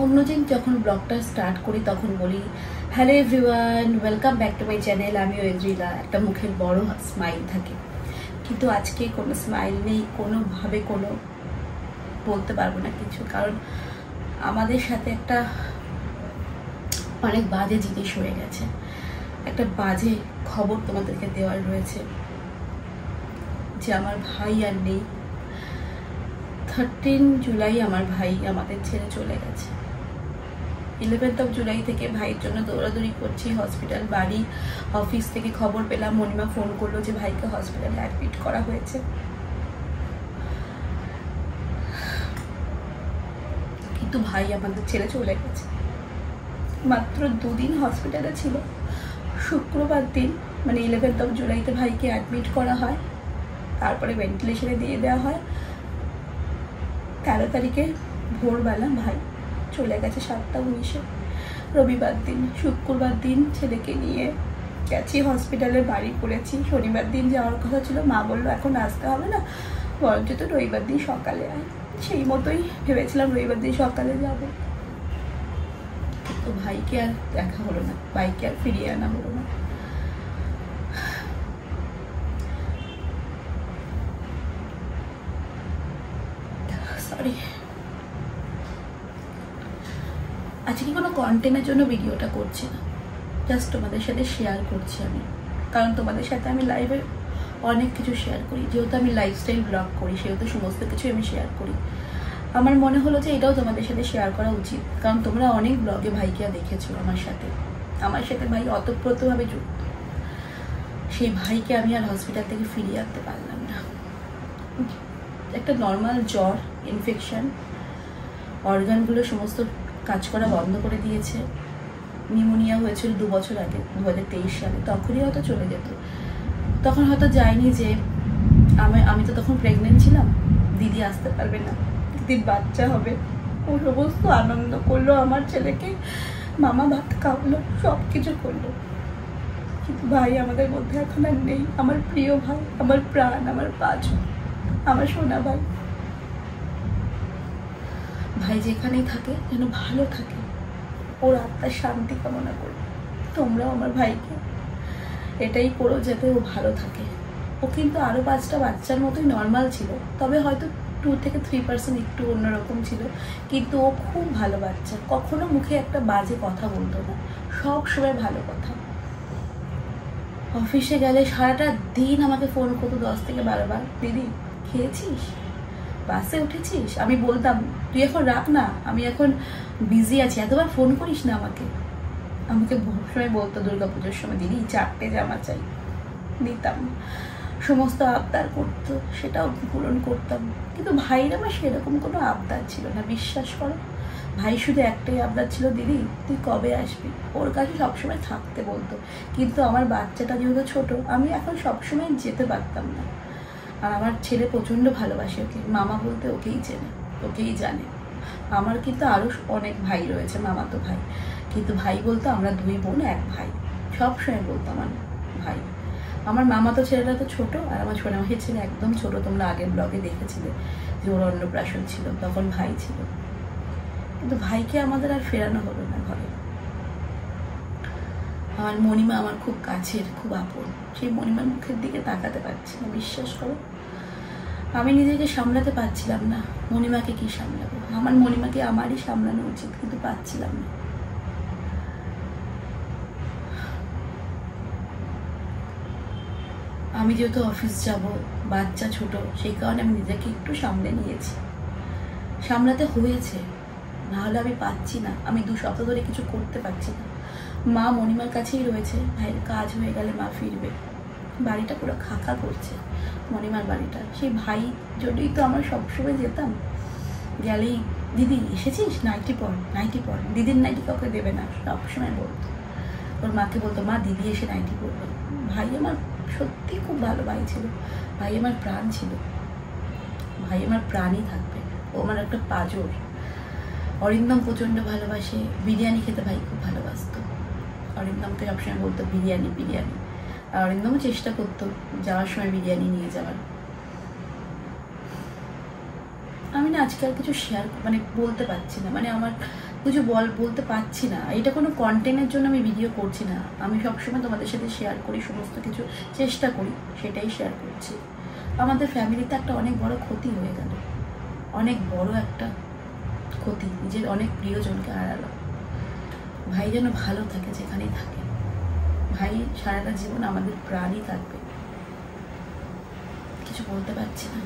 অন্যদিন যখন ব্লগটা স্টার্ট করি তখন বলি hello everyone, welcome back to my channel. আমিও এদ্রিলা। একটা মুখের বড় স্মাইল থাকে, কিন্তু আজকে কোনো স্মাইল নেই, কোনোভাবে কোনো বলতে পারবো না কিছু, কারণ আমাদের সাথে একটা অনেক বাজে জিনিস হয়ে গেছে। একটা বাজে খবর তোমাদেরকে দেওয়ার রয়েছে যে আমার ভাই আর নেই। 13 জুলাই আমার ভাই আমাদের ছেড়ে চলে গেছে। 11 জুলাই থেকে ভাইয়ের জন্য দৌড়াদৌড়ি করছি, হসপিটাল, বাড়ি, অফিস থেকে খবর পেলাম, মণিমা ফোন করলো যে ভাইকে হসপিটালে অ্যাডমিট করা হয়েছে। কিন্তু ভাই আমাদের ছেড়ে চলে গেছে। মাত্র 2 দিন হসপিটালে ছিল। শুক্রবার দিন মানে 11 জুলাইতে ভাইকে অ্যাডমিট করা হয়, তারপরে ভেন্টিলেশনে দিয়ে দেওয়া হয়। 13 তারিখে ভোরবেলা ভাই চলে গেছে 7:19-এ, রবিবার দিন। শুক্রবার দিন ছেলেকে নিয়ে গেছি হসপিটালে, বাড়ি করেছি। শনিবার দিন যাওয়ার কথা ছিল, মা বললো এখন আসতে হবে না, বরঞ্চ তো রবিবার দিন সকালে আয়। সেই মতোই ভেবেছিলাম রবিবার দিন সকালে যাব। তো ভাইকে আর দেখা হলো না, ভাইকে আর ফিরিয়ে আনা হলো না। সরি, আজকে কোনো কন্টেন্টের জন্য ভিডিওটা করছি না, জাস্ট তোমাদের সাথে শেয়ার করছি আমি। কারণ তোমাদের সাথে আমি লাইভে অনেক কিছু শেয়ার করি, যেহেতু আমি লাইফস্টাইল ব্লগ করি সেহেতু সমস্ত কিছু আমি শেয়ার করি। আমার মনে হলো যে এটাও তোমাদের সাথে শেয়ার করা উচিত, কারণ তোমরা অনেক ব্লগে ভাইকে দেখেছো আমার সাথে ভাই অতপ্রতভাবে যুক্ত। সেই ভাইকে আমি আর হসপিটাল থেকে ফিরিয়ে আনতে পারলাম না। একটা নর্মাল জ্বর, ইনফেকশন, অর্গানগুলো সমস্ত কাজ করা বন্ধ করে দিয়েছে। নিউমোনিয়া হয়েছিল 2 বছর আগে, 2023 সালে, তখনই হয়তো চলে যেত। তখন হয়তো যায়নি যে আমি তো তখন প্রেগনেন্ট ছিলাম, দিদি আসতে পারবে না, দিদির বাচ্চা হবে, ও সমস্ত আনন্দ করলো আমার ছেলেকে, মামা ভাত খাওয়ালো, সব কিছু করলো। কিন্তু ভাই আমাদের মধ্যে এখন আর নেই। আমার প্রিয় ভাই, আমার প্রাণ, আমার বাঁচো, আমার সোনা ভাই। ভাই যেখানেই থাকে যেন ভালো থাকে, ওর আত্মার শান্তি কামনা করি। তোমরাও আমার ভাইকে এটাই করো যাতে ও ভালো থাকে। ও কিন্তু আরও 5টা বাচ্চার মতোই নর্মাল ছিল, তবে হয়তো 2 থেকে 3% একটু অন্যরকম ছিল, কিন্তু ও খুব ভালো বাচ্চা। কখনো মুখে একটা বাজে কথা বলতো না, সব সময় ভালো কথা। অফিসে গেলে সারাটা দিন আমাকে ফোন করতো 10 থেকে 12 বার, দিদি খেয়েছিস, বাসে উঠেছিস। আমি বলতাম তুই এখন রাখ না, আমি এখন বিজি আছি, এতবার ফোন করিস না আমাকে। আমাকে সময় বলতো দুর্গাপুজোর সময়, দিদি 4টে জামা চাই, দিতাম। সমস্ত আবদার করতো, সেটাও পূরণ করতাম। কিন্তু ভাইয়ের আমার সেরকম কোনো আবদার ছিল না, বিশ্বাস করো। ভাই শুধু একটাই আবদার ছিল, দিদি তুই কবে আসবি। ওর কাছে সবসময় থাকতে বলতো, কিন্তু আমার বাচ্চাটা যেহেতু ছোট, আমি এখন সবসময় যেতে পারতাম না। আর আমার ছেলে প্রচণ্ড ভালোবাসে ওকে, মামা বলতে ওকেই চেনে, ওকেই জানে। আমার কিন্তু আরও অনেক ভাই রয়েছে, মামাতো ভাই, কিন্তু ভাই বলতো আমরা 2 বোন 1 ভাই, সবসময় বলতো আমার ভাই। আমার মামাতো ছেলেটা তো ছোট, আর আমার ছোট মাসির ছেলে একদম ছোট। তোমরা আগের ব্লগে দেখেছিলে যে ওর অন্নপ্রাশন ছিল, তখন ভাই ছিল। কিন্তু ভাইকে আমাদের আর ফেরানো হলো না ঘরে। আমার মণিমা আমার খুব কাছের, খুব আপন, সেই মণিমার মুখের দিকে তাকাতে পারছি না, বিশ্বাস করো। আমি নিজেকে সামলাতে পারছিলাম না, মণিমাকে কি সামলাবো। আমার মণিমাকে আমারই সামলানো উচিত, কিন্তু পারছিলাম না। আমি যেহেতু অফিস যাব, বাচ্চা ছোট, সেই কারণে আমি নিজেকে একটু সামলে নিয়েছি, সামলাতে হয়েছে, নাহলে আমি পাচ্ছি না। আমি 2 সপ্তাহ ধরে কিছু করতে পারছি না। মা মণিমার কাছেই রয়েছে, ভাইয়ের কাজ হয়ে গেলে মা ফিরবে। বাড়িটা পুরো খাকা করছে, মণিমার বাড়িটা। সেই ভাই জন্যই তো আমরা সবসময় যেতাম, গেলেই দিদি এসেছিস, নাইটি পর, নাইটি পর, দিদির নাইটি কাউকে দেবে না, সবসময় বলতো। ওর মাকে বলতো মা দিদি এসে নাইটি পরবে। ভাই আমার সত্যি খুব ভালো ভাই ছিল, ভাই আমার প্রাণ ছিল, ভাই আমার প্রাণই থাকবে। ও আমার একটা পাঁজর। অরিন্দম প্রচণ্ড ভালোবাসে, বিরিয়ানি খেতে ভাই খুব ভালোবাসতো। অরিন্দমকে সবসময় বলতো বিরিয়ানি বিরিয়ানি, আর অরিন্দমও চেষ্টা করতো যাওয়ার সময় বিরিয়ানি নিয়ে যাওয়ার। আমি না আজকে আর কিছু শেয়ার বলতে পারছি না, আমার কিছু বলতে পারছি না। এটা কোনো কন্টেন্টের জন্য আমি ভিডিও করছি না, আমি সবসময় তোমাদের সাথে শেয়ার করি, সমস্ত কিছু চেষ্টা করি, সেটাই শেয়ার করছি। আমাদের ফ্যামিলিতে একটা অনেক বড় ক্ষতি হয়ে গেল, অনেক বড় একটা ক্ষতি, নিজের অনেক প্রিয়জনকে হারালো। ভাই যেন ভালো থাকে যেখানেই থাকে, ভাই সারাটা জীবন আমাদের প্রাণই থাকবে। কিছু বলতে পারছি না।